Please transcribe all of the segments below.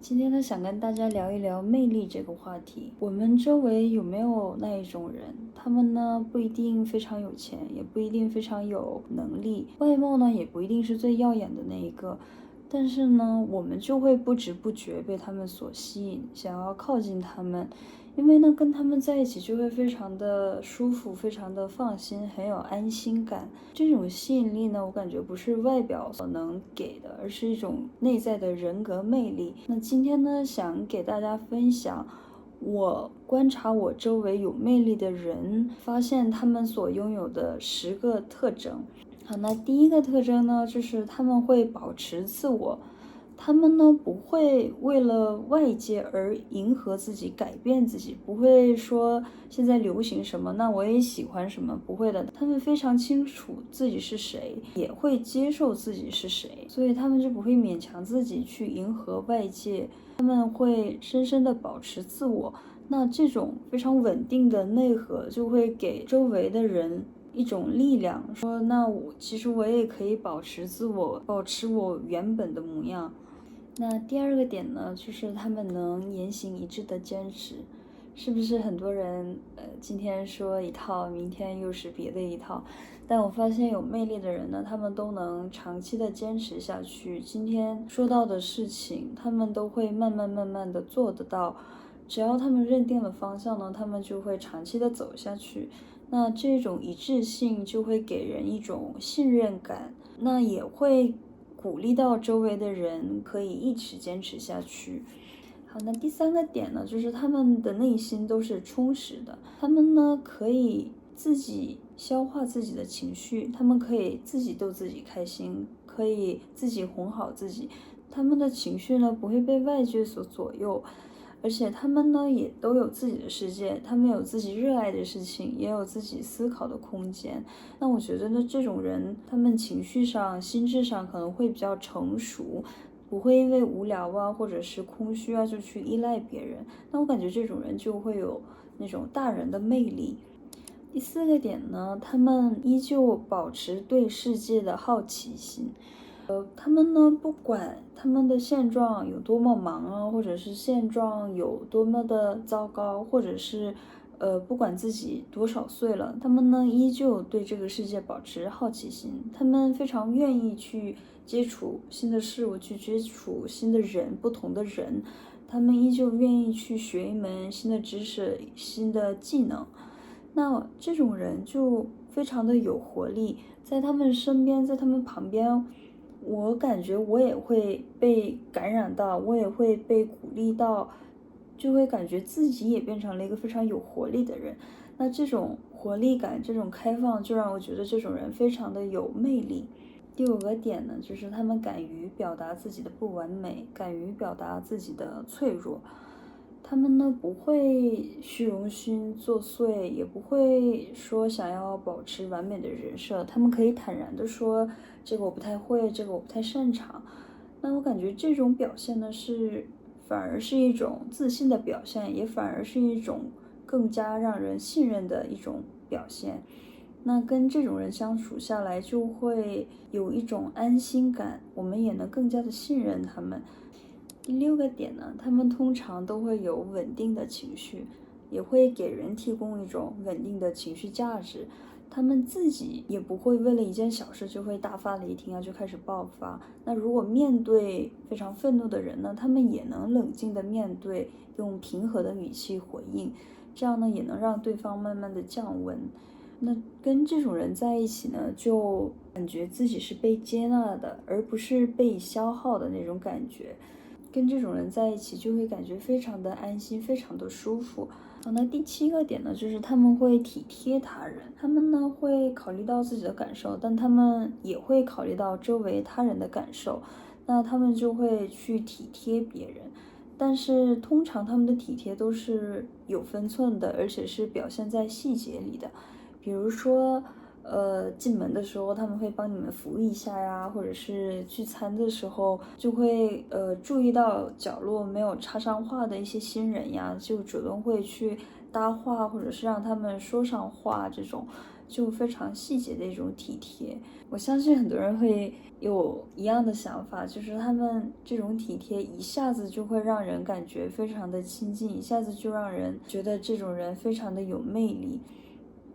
今天呢，想跟大家聊一聊魅力这个话题。我们周围有没有那一种人，他们呢不一定非常有钱，也不一定非常有能力，外貌呢也不一定是最耀眼的那一个，但是呢，我们就会不知不觉被他们所吸引，想要靠近他们。因为呢，跟他们在一起就会非常的舒服，非常的放心，很有安心感。这种吸引力呢，我感觉不是外表所能给的，而是一种内在的人格魅力。那今天呢，想给大家分享我观察我周围有魅力的人，发现他们所拥有的10个特征。好，那第一个特征呢，就是他们会保持自我。他们呢不会为了外界而迎合自己、改变自己，不会说现在流行什么，那我也喜欢什么，不会的。他们非常清楚自己是谁，也会接受自己是谁，所以他们就不会勉强自己去迎合外界，他们会深深的保持自我。那这种非常稳定的内核就会给周围的人一种力量，说那其实我也可以保持自我，保持我原本的模样。那第二个点呢，就是他们能言行一致的坚持，是不是很多人今天说一套，明天又是别的一套？但我发现有魅力的人呢，他们都能长期的坚持下去。今天说到的事情，他们都会慢慢的做得到。只要他们认定了方向呢，他们就会长期的走下去。那这种一致性就会给人一种信任感，那也会鼓励到周围的人可以一直坚持下去。好，那第三个点呢，就是他们的内心都是充实的，他们呢可以自己消化自己的情绪，他们可以自己逗自己开心，可以自己哄好自己，他们的情绪呢不会被外界所左右。而且他们呢也都有自己的世界，他们有自己热爱的事情，也有自己思考的空间。那我觉得呢，这种人他们情绪上、心智上可能会比较成熟，不会因为无聊啊或者是空虚啊就去依赖别人。那我感觉这种人就会有那种大人的魅力。第四个点呢，他们依旧保持对世界的好奇心。他们呢，不管他们的现状有多么忙啊，或者是现状有多么的糟糕，或者是不管自己多少岁了，他们呢依旧对这个世界保持好奇心。他们非常愿意去接触新的事物，去接触新的人，不同的人。他们依旧愿意去学一门新的知识、新的技能。那这种人就非常的有活力，在他们身边，在他们旁边，我感觉我也会被感染到，我也会被鼓励到，就会感觉自己也变成了一个非常有活力的人。那这种活力感，这种开放，就让我觉得这种人非常的有魅力。第五个点呢，就是他们敢于表达自己的不完美，敢于表达自己的脆弱。他们呢不会虚荣心作祟，也不会说想要保持完美的人设，他们可以坦然的说这个我不太会，这个我不太擅长。那我感觉这种表现呢反而是一种自信的表现，也反而是一种更加让人信任的一种表现。那跟这种人相处下来就会有一种安心感，我们也能更加的信任他们。第六个点呢，他们通常都会有稳定的情绪，也会给人提供一种稳定的情绪价值。他们自己也不会为了一件小事就会大发雷霆啊，就开始爆发。那如果面对非常愤怒的人呢，他们也能冷静的面对，用平和的语气回应，这样呢也能让对方慢慢的降温。那跟这种人在一起呢，就感觉自己是被接纳的，而不是被消耗的那种感觉。跟这种人在一起就会感觉非常的安心，非常的舒服。好，那第七个点呢，就是他们会体贴他人，他们呢会考虑到自己的感受，但他们也会考虑到周围他人的感受，那他们就会去体贴别人。但是通常他们的体贴都是有分寸的，而且是表现在细节里的。比如说进门的时候他们会帮你们服务一下呀，或者是聚餐的时候就会注意到角落没有插上话的一些新人呀，就主动会去搭话，或者是让他们说上话，这种就非常细节的一种体贴。我相信很多人会有一样的想法，就是他们这种体贴一下子就会让人感觉非常的亲近，一下子就让人觉得这种人非常的有魅力。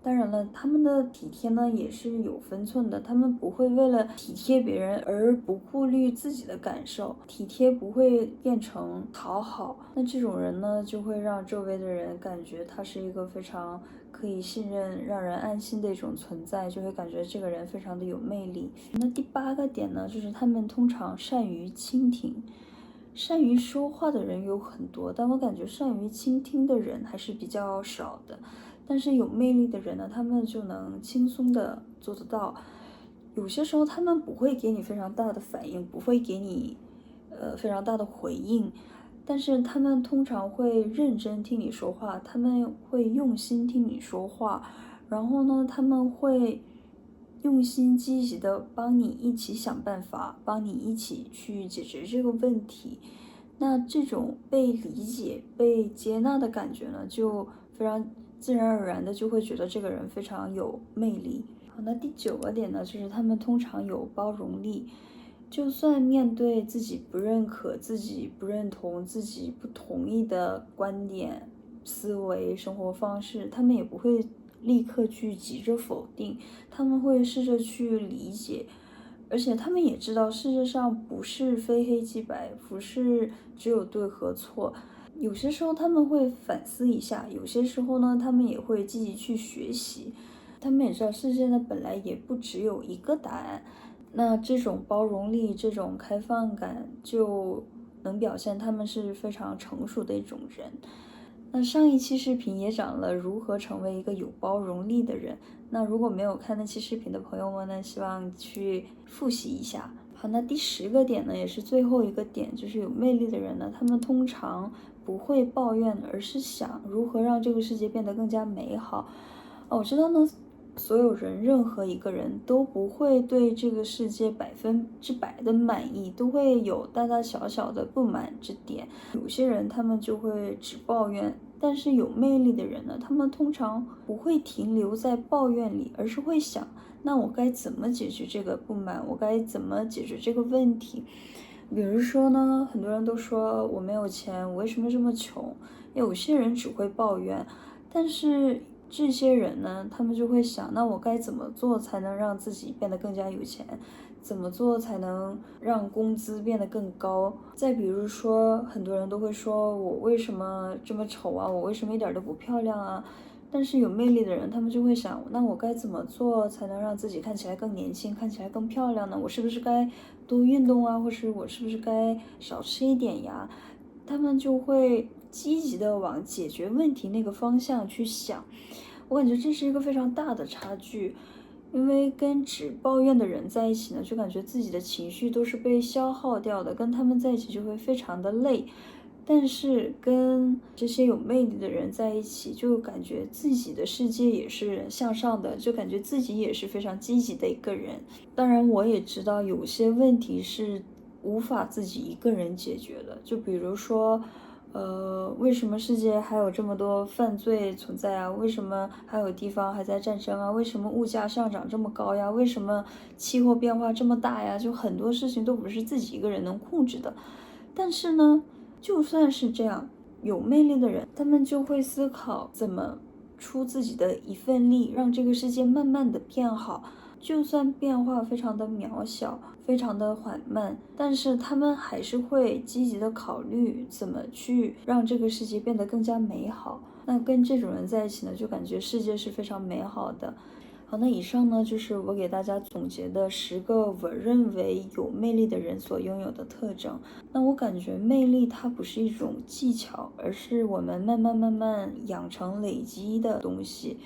当然了，他们的体贴呢也是有分寸的，他们不会为了体贴别人而不顾虑自己的感受，体贴不会变成讨好。那这种人呢，就会让周围的人感觉他是一个非常可以信任、让人安心的一种存在，就会感觉这个人非常的有魅力。那第8个点呢，就是他们通常善于倾听。善于说话的人有很多，但我感觉善于倾听的人还是比较少的。但是有魅力的人呢，他们就能轻松的做得到。有些时候他们不会给你非常大的反应，不会给你非常大的回应，但是他们通常会认真听你说话，他们会用心听你说话，然后呢，他们会用心积极的帮你一起想办法，帮你一起去解决这个问题。那这种被理解、被接纳的感觉呢，就非常自然而然的就会觉得这个人非常有魅力。好，那第9个点呢，就是他们通常有包容力，就算面对自己不认可、自己不认同、自己不同意的观点、思维、生活方式，他们也不会立刻去急着否定，他们会试着去理解。而且他们也知道世界上不是非黑即白，不是只有对和错。有些时候他们会反思一下，有些时候呢，他们也会积极去学习。他们也知道世界呢本来也不只有一个答案。那这种包容力、这种开放感，就能表现他们是非常成熟的一种人。那上一期视频也讲了如何成为一个有包容力的人。那如果没有看那期视频的朋友们呢，希望去复习一下。好，那第10个点呢，也是最后一个点，就是有魅力的人呢，他们通常不会抱怨，而是想如何让这个世界变得更加美好。我知道呢，所有人，任何一个人都不会对这个世界100%的满意，都会有大大小小的不满之点。有些人他们就会只抱怨，但是有魅力的人呢，他们通常不会停留在抱怨里，而是会想，那我该怎么解决这个不满？我该怎么解决这个问题？比如说呢，很多人都说我没有钱，我为什么这么穷？有些人只会抱怨，但是这些人呢，他们就会想，那我该怎么做才能让自己变得更加有钱？怎么做才能让工资变得更高？再比如说，很多人都会说，我为什么这么丑啊？我为什么一点都不漂亮啊？但是有魅力的人，他们就会想，那我该怎么做才能让自己看起来更年轻，看起来更漂亮呢？我是不是该多运动啊？或是我是不是该少吃一点呀？他们就会积极的往解决问题那个方向去想。我感觉这是一个非常大的差距，因为跟只抱怨的人在一起呢，就感觉自己的情绪都是被消耗掉的，跟他们在一起就会非常的累。但是跟这些有魅力的人在一起，就感觉自己的世界也是向上的，就感觉自己也是非常积极的一个人。当然，我也知道有些问题是无法自己一个人解决的，就比如说，为什么世界还有这么多犯罪存在啊？为什么还有地方还在战争啊？为什么物价上涨这么高呀？为什么气候变化这么大呀？就很多事情都不是自己一个人能控制的。但是呢，就算是这样，有魅力的人，他们就会思考怎么出自己的一份力，让这个世界慢慢的变好。就算变化非常的渺小，非常的缓慢，但是他们还是会积极的考虑怎么去让这个世界变得更加美好。那跟这种人在一起呢，就感觉世界是非常美好的。好，那以上呢就是我给大家总结的10个我认为有魅力的人所拥有的特征。那我感觉魅力它不是一种技巧，而是我们慢慢养成累积的东西。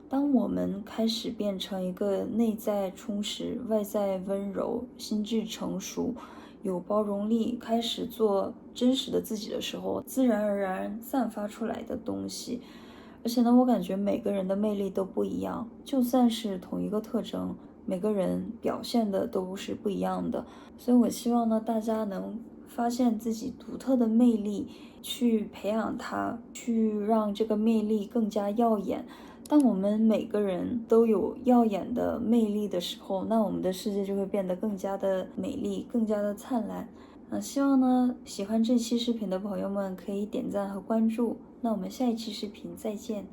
当我们开始变成一个内在充实、外在温柔、心智成熟、有包容力，开始做真实的自己的时候，自然而然散发出来的东西。而且呢，我感觉每个人的魅力都不一样，就算是同一个特征，每个人表现的都是不一样的。所以我希望呢，大家能发现自己独特的魅力，去培养它，去让这个魅力更加耀眼。当我们每个人都有耀眼的魅力的时候，那我们的世界就会变得更加的美丽，更加的灿烂。希望呢，喜欢这期视频的朋友们可以点赞和关注。那我们下一期视频再见。